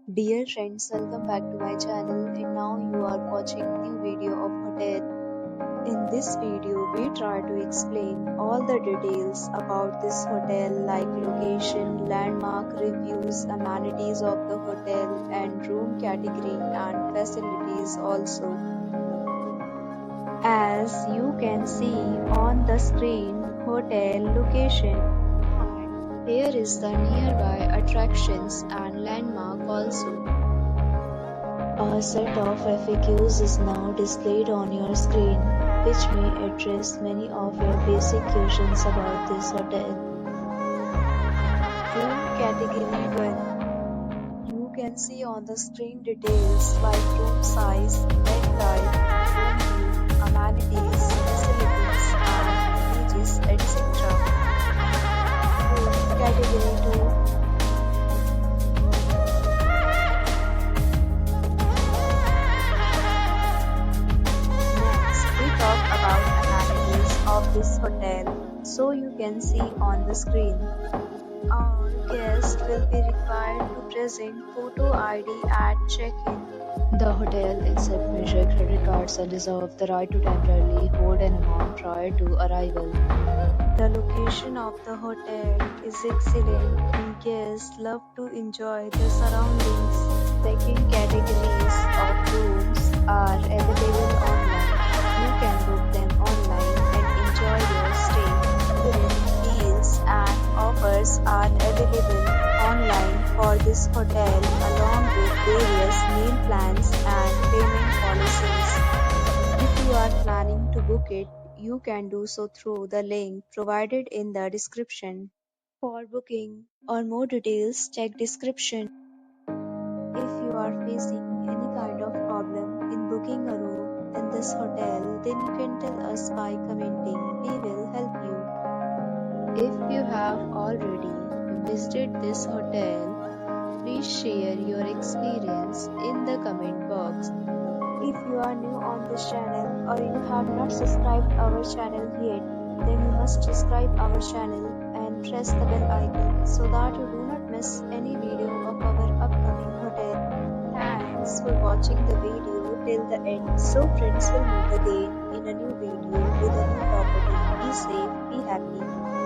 Dear friends, welcome back to my channel and now you are watching new video of hotel. In this video, we try to explain all the details about this hotel like location, landmark, reviews, amenities of the hotel and room category and facilities also. As you can see on the screen, hotel location. Here is the nearby attractions and landmark also. A set of FAQs is now displayed on your screen, which may address many of your basic questions about this hotel. Room category 1. You can see on the screen details like room size, bed type, room view, amenities, facilities, and images, etc. Category 2. Next, we talk about amenities of this hotel, so you can see on the screen. All guests will be required to present photo ID at check-in. The hotel accepts major credit cards and reserves the right to temporarily hold an amount prior to arrival. The location of the hotel is excellent and guests love to enjoy the surroundings. Second categories of rooms are available online. You can book them online and enjoy your stay. Deals and offers are available online for this hotel along with various meal plans and payment policies. If you are planning to book it, you can do so through the link provided in the description. For booking or more details, check description. If you are facing any kind of problem in booking a room in this hotel, then you can tell us by commenting. We will help you. If you have already visited this hotel, please share your experience in the comment box. If you are new on this channel or you have not subscribed our channel yet, then you must subscribe our channel and press the bell icon so that you do not miss any video of our upcoming hotel. Thanks for watching the video till the end. So friends, will meet again in a new video with a new property. Be safe, be happy.